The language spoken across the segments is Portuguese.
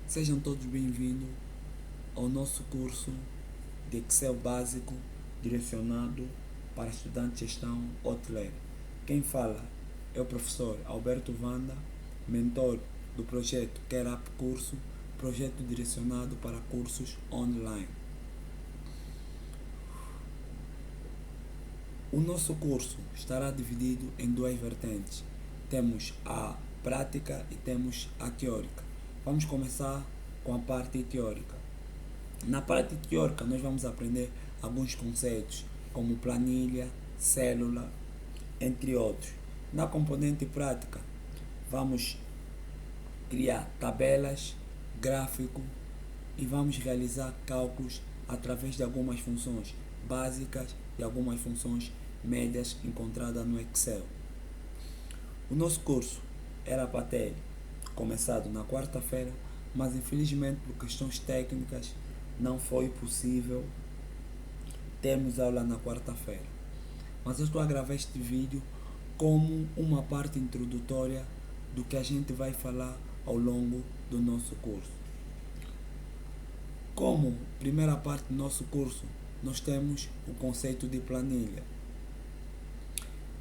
Sejam todos bem-vindos ao nosso curso de Excel básico direcionado para estudantes de gestão hoteleira. Quem fala é o professor Alberto Vanda, mentor do projeto Care Up Curso, projeto direcionado para cursos online. O nosso curso estará dividido em duas vertentes. Temos a prática e temos a teórica. Vamos começar com a parte teórica. Na parte teórica, nós vamos aprender alguns conceitos, como planilha, célula, entre outros. Na componente prática, vamos criar tabelas, gráfico e vamos realizar cálculos através de algumas funções básicas e algumas funções médias encontradas no Excel. O nosso curso era para ter começado na quarta-feira, mas infelizmente por questões técnicas não foi possível termos aula na quarta-feira. Mas eu estou a gravar este vídeo como uma parte introdutória do que a gente vai falar ao longo do nosso curso. Como primeira parte do nosso curso, nós temos o conceito de planilha.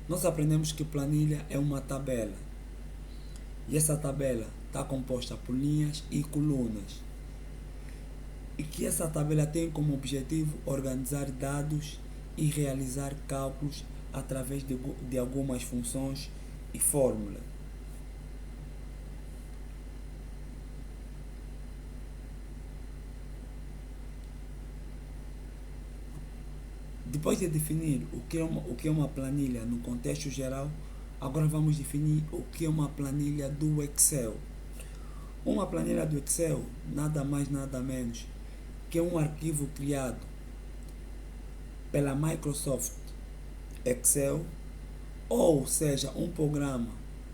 Nós aprendemos que planilha é uma tabela. E essa tabela está composta por linhas e colunas. E que essa tabela tem como objetivo organizar dados e realizar cálculos através de algumas funções e fórmulas. Depois de definir o que é uma planilha no contexto geral, agora vamos definir o que é uma planilha do Excel. Uma planilha do Excel nada mais nada menos que um arquivo criado pela Microsoft Excel, ou seja, um programa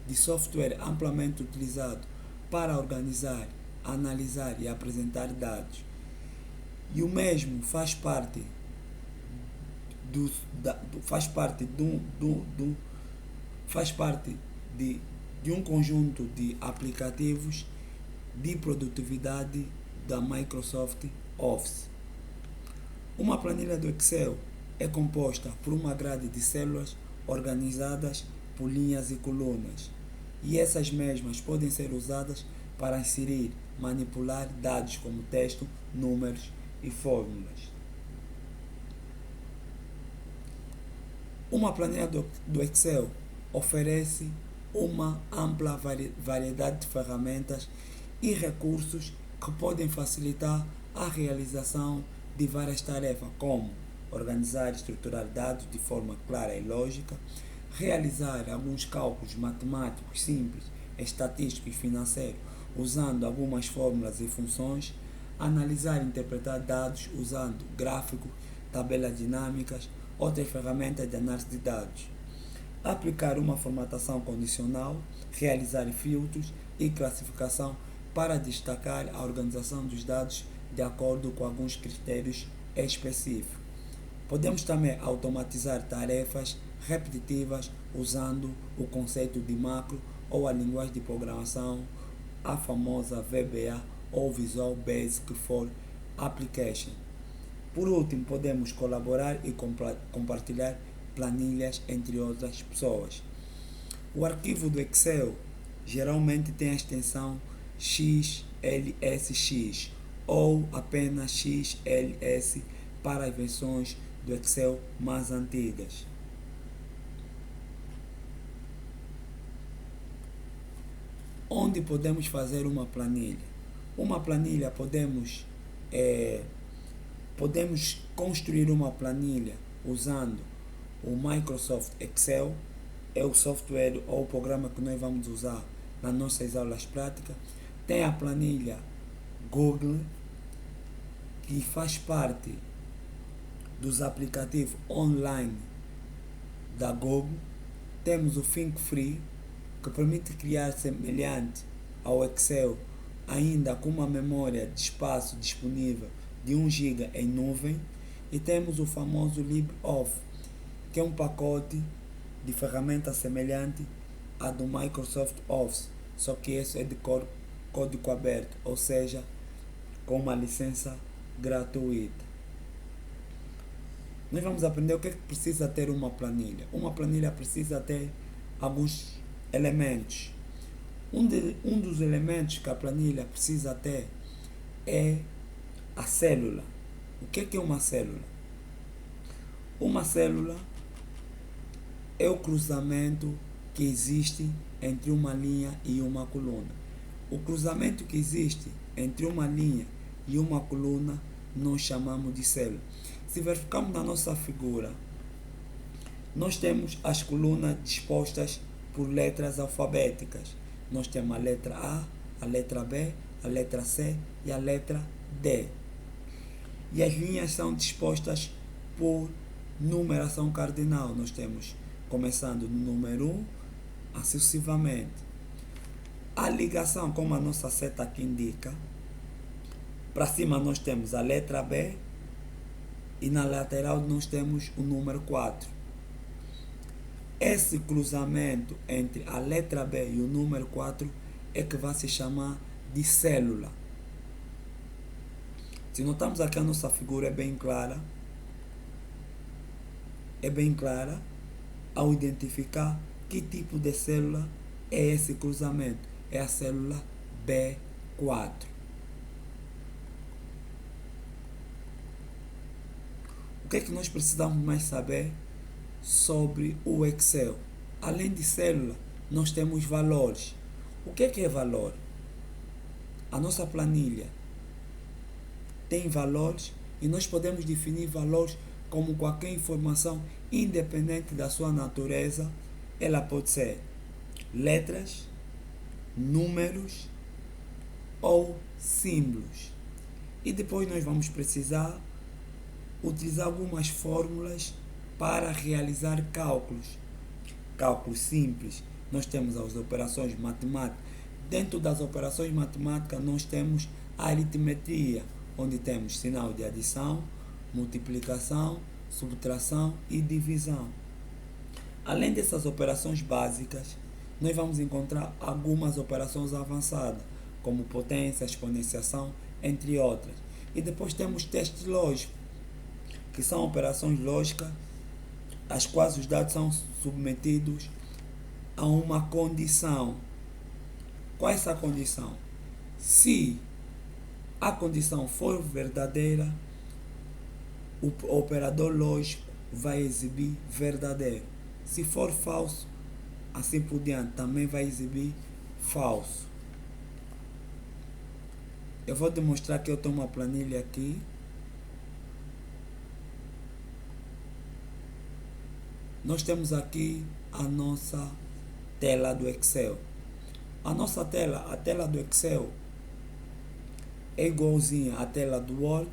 de software amplamente utilizado para organizar, analisar e apresentar dados. E o mesmo faz parte de um conjunto de aplicativos de produtividade da Microsoft Office. Uma planilha do Excel é composta por uma grade de células organizadas por linhas e colunas, e essas mesmas podem ser usadas para inserir, manipular dados como texto, números e fórmulas. Uma planilha do Excel oferece uma ampla variedade de ferramentas e recursos que podem facilitar a realização de várias tarefas, como organizar e estruturar dados de forma clara e lógica, realizar alguns cálculos matemáticos simples, estatísticos e financeiros usando algumas fórmulas e funções, analisar e interpretar dados usando gráficos, tabelas dinâmicas, outras ferramentas de análise de dados, aplicar uma formatação condicional, realizar filtros e classificação para destacar a organização dos dados de acordo com alguns critérios específicos. Podemos também automatizar tarefas repetitivas usando o conceito de macro ou a linguagem de programação, a famosa VBA ou Visual Basic for Application. Por último, podemos colaborar e compartilhar planilhas entre outras pessoas. O arquivo do Excel geralmente tem a extensão XLSX ou apenas XLS para as versões do Excel mais antigas. Onde podemos fazer uma planilha? Uma planilha podemos construir uma planilha usando o Microsoft Excel, é o software ou o programa que nós vamos usar nas nossas aulas práticas. Tem a planilha Google, que faz parte dos aplicativos online da Google. Temos o ThinkFree, que permite criar semelhante ao Excel, ainda com uma memória de espaço disponível de 1 GB em nuvem. E temos o famoso LibreOffice, que é um pacote de ferramenta semelhante à do Microsoft Office, só que esse é de cor código aberto, ou seja, com uma licença gratuita. Nós vamos aprender o que é que precisa ter uma planilha. Uma planilha precisa ter alguns elementos. Um dos elementos que a planilha precisa ter é a célula. O que é uma célula? Uma célula é o cruzamento que existe entre uma linha e uma coluna. O cruzamento que existe entre uma linha e uma coluna nós chamamos de célula. Se verificarmos na nossa figura, nós temos as colunas dispostas por letras alfabéticas. Nós temos a letra A, a letra B, a letra C e a letra D. E as linhas são dispostas por numeração cardinal. Nós temos começando no número 1, assim sucessivamente. A ligação, como a nossa seta aqui indica, para cima nós temos a letra B e na lateral nós temos o número 4. Esse cruzamento entre a letra B e o número 4 é que vai se chamar de célula. Se notamos aqui a nossa figura é bem clara ao identificar que tipo de célula é esse cruzamento. É a célula B4. O que é que nós precisamos mais saber sobre o Excel? Além de célula, nós temos valores. O que é valor? A nossa planilha tem valores e nós podemos definir valores como qualquer informação, independente da sua natureza. Ela pode ser letras, números ou símbolos. E depois nós vamos precisar utilizar algumas fórmulas para realizar cálculos. Cálculos simples. Nós temos as operações matemáticas. Dentro das operações matemáticas nós temos a aritmética, onde temos sinal de adição, multiplicação, subtração e divisão. Além dessas operações básicas, nós vamos encontrar algumas operações avançadas, como potência, exponenciação, entre outras. E depois temos testes lógicos, que são operações lógicas, as quais os dados são submetidos a uma condição. Qual é essa condição? Se a condição for verdadeira, o operador lógico vai exibir verdadeiro. Se for falso, assim por diante, também vai exibir falso. Eu vou demonstrar que eu tenho uma planilha aqui. Nós temos aqui a nossa tela do Excel. A nossa tela, a tela do Excel, é igualzinha à tela do Word.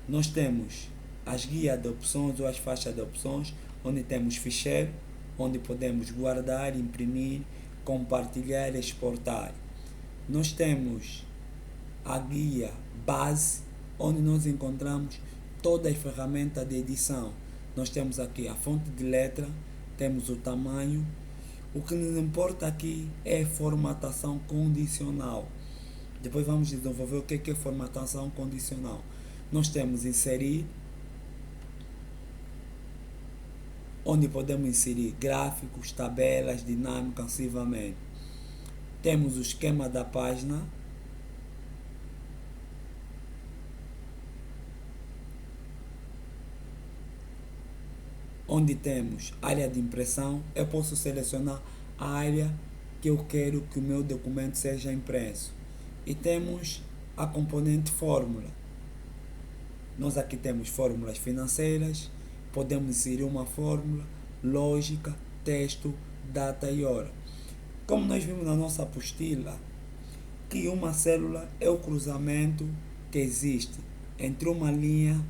Nós temos as guias de opções ou as faixas de opções, onde temos ficheiro, onde podemos guardar, imprimir, compartilhar e exportar. Nós temos a guia base, onde nós encontramos todas as ferramentas de edição. Nós temos aqui a fonte de letra, temos o tamanho. O que nos importa aqui é formatação condicional. Depois vamos desenvolver o que é formatação condicional. Nós temos inserir, onde podemos inserir gráficos, tabelas, dinâmica, sucessivamente. Temos o esquema da página, onde temos área de impressão. Eu posso selecionar a área que eu quero que o meu documento seja impresso. E temos a componente fórmula. Nós aqui temos fórmulas financeiras, podemos inserir uma fórmula, lógica, texto, data e hora. Como nós vimos na nossa apostila, que uma célula é o cruzamento que existe entre uma linha,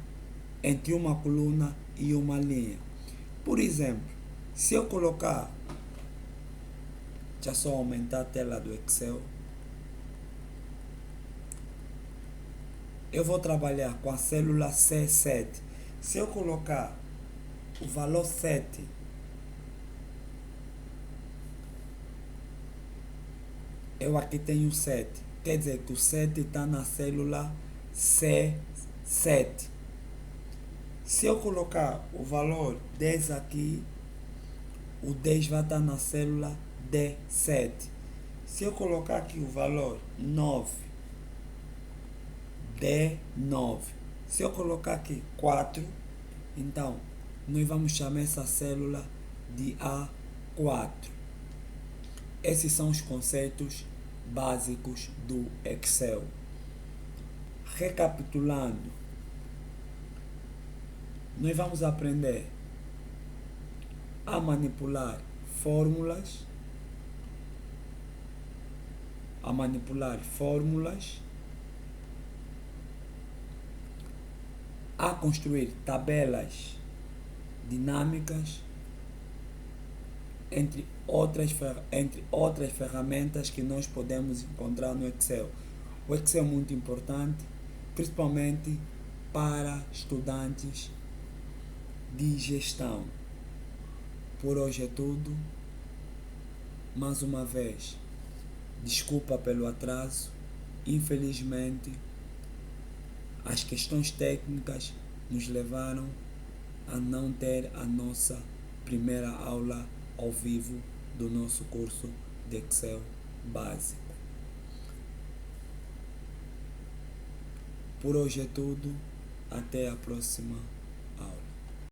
entre uma coluna e uma linha. Por exemplo, se eu colocar, deixa eu só aumentar a tela do Excel, eu vou trabalhar com a célula C7. Se eu colocar o valor 7, Eu aqui tenho 7. Quer dizer que o 7 está na célula C7. Se eu colocar o valor 10 aqui, o 10 vai estar na célula D7. Se eu colocar aqui o valor 9, D9. Se eu colocar aqui 4, então nós vamos chamar essa célula de A4. Esses são os conceitos básicos do Excel. Recapitulando, nós vamos aprender a manipular fórmulas, a construir tabelas dinâmicas, entre outras ferramentas que nós podemos encontrar no Excel. O Excel é muito importante, principalmente para estudantes de gestão. Por hoje é tudo. Mais uma vez, desculpa pelo atraso. Infelizmente, as questões técnicas nos levaram a não ter a nossa primeira aula ao vivo do nosso curso de Excel básico. Por hoje é tudo. Até a próxima aula.